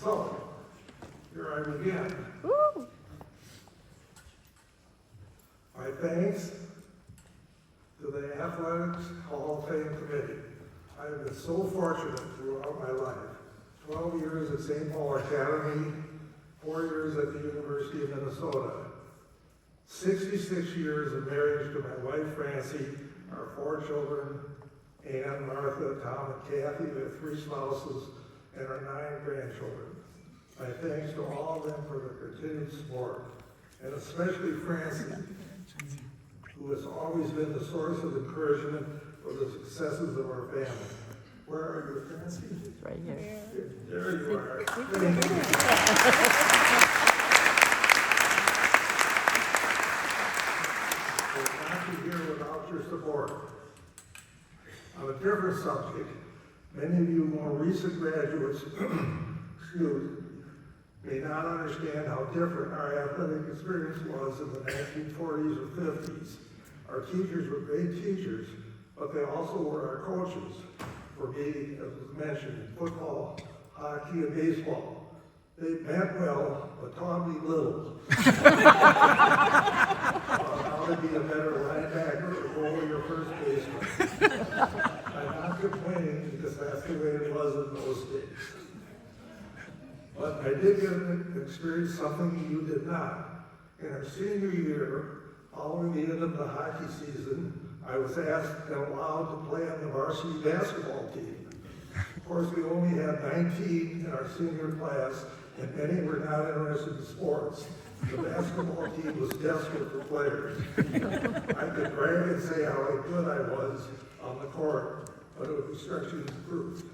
So, here I begin. Woo! My thanks to the Athletics Hall of Fame Committee. I have been so fortunate throughout my life. 12 years at St. Paul Academy, 4 years at the University of Minnesota, 66 years of marriage to my wife Francie, our 4 children, Ann, Martha, Tom, and Kathy. We have 3 spouses and our 9 grandchildren. My thanks to all of them for their continued support, and especially Francie, who has always been the source of encouragement for the successes of our family. Where are you, Francie? Right here. There you are. Thank you. We're not here without your support. On a different subject, many of you more recent graduates may not understand how different our athletic experience was in the 1940s or 50s. Our teachers were great teachers, but they also were our coaches. For me, as was mentioned, in football, hockey, and baseball. They meant well, but taught me little. How to be a better linebacker or goalie or first baseman. I'm not complaining because that's the way it was in those days. But I did get to experience something you did not. In our senior year, following the end of the hockey season, I was asked and allowed to play on the varsity basketball team. Of course, we only had 19 in our senior class, and many were not interested in sports. The basketball team was desperate for players. I could brag and say how good I was on the court, but it was stretching the truth.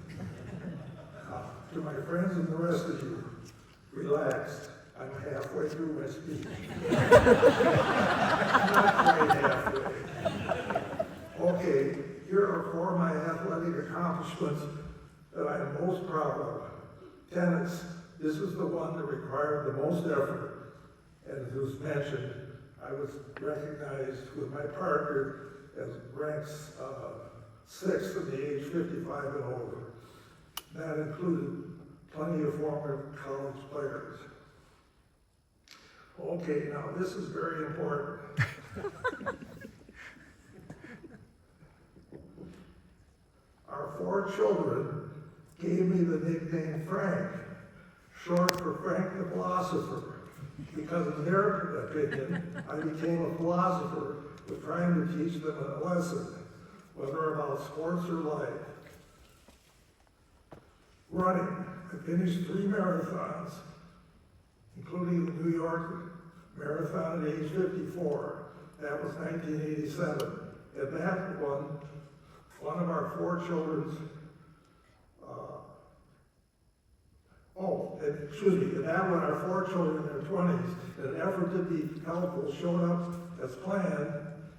To my friends and the rest of you, relax. I'm halfway through my speech. Not quite halfway. Okay, here are 4 of my athletic accomplishments that I am most proud of. Tennis, this is the one that required the most effort. And as was mentioned, I was recognized with my partner as ranked 6th in the age 55 and over. That included plenty of former college players. Okay, now this is very important. Our 4 children gave me the nickname Frank, short for Frank the Philosopher, because in their opinion, I became a philosopher with trying to teach them a lesson, whether about sports or life. Running, I finished 3 marathons, including the New York Marathon at age 54. That was 1987. At that one of our 4 children's, at that one, our 4 children in their 20s, in an effort to be helpful, showed up as planned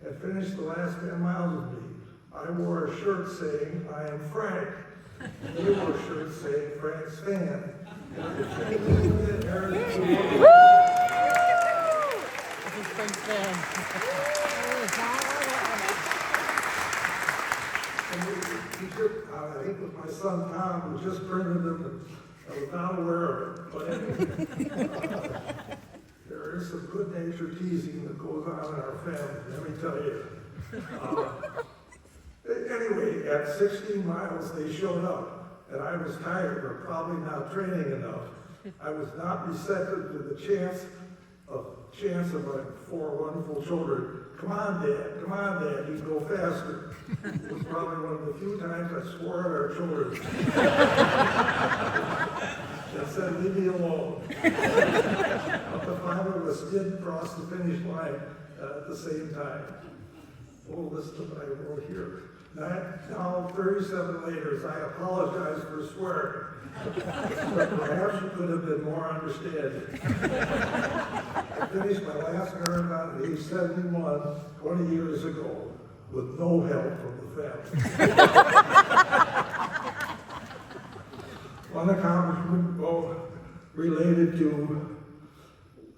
and finished the last 10 miles with me. I wore a shirt saying, "I am Frank." They wore shirts saying, "Frank's fan." I think with my son Tom, who just printed them, and I was not aware of it. But anyway, there is some good-natured teasing that goes on in our family, let me tell you. Anyway, at 16 miles, they showed up, and I was tired or probably not training enough. I was not receptive to the chance of my 4 wonderful children. Come on, Dad, you go faster." It was probably one of the few times I swore at our children. And said, "Leave me alone." But the 5 of us did cross the finish line at the same time. Oh, listen to what I wrote here. Now, 37 later, I apologize for swearing. But perhaps you could have been more understanding. I finished my last marathon at age 71, 20 years ago, with no help from the family. One accomplishment related to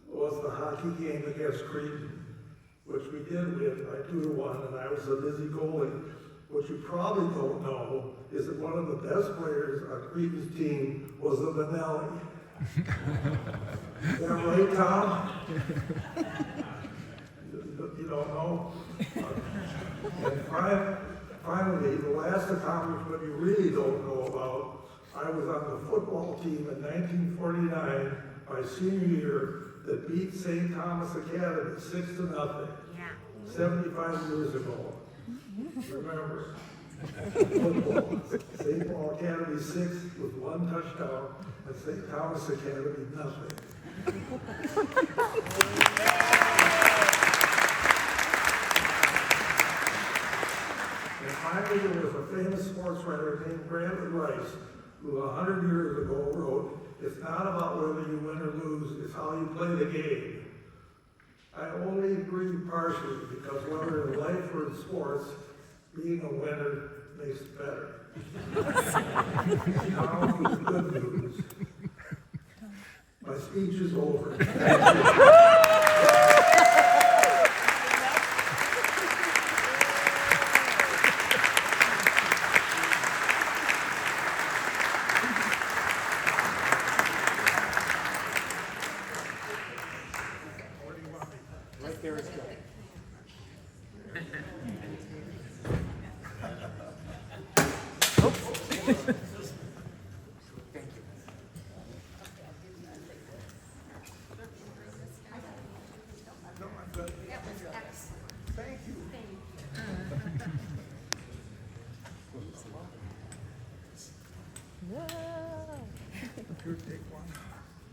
was the hockey game against Cretan, which we did win by 2-1, and I was a busy goalie. What you probably don't know is that one of the best players on Cretan's team was a Benelli. Is that right, Tom? You don't know? And finally, the last accomplishment you really don't know about, I was on the football team in 1949, my senior year, that beat St. Thomas Academy 6-0, 75 years ago. Remember, football, St. Paul Academy 6 with 1 touchdown, and St. Thomas Academy nothing. And finally, there was a famous sports writer named Bradley Rice, who 100 years ago wrote, "It's not about whether you win or lose, it's how you play the game." I only agree partially because whether in life or in sports, being a winner makes it better. Now for the good news. My speech is over. Right there is good. Thank you. No, I'm good. Thank you. Here, take one.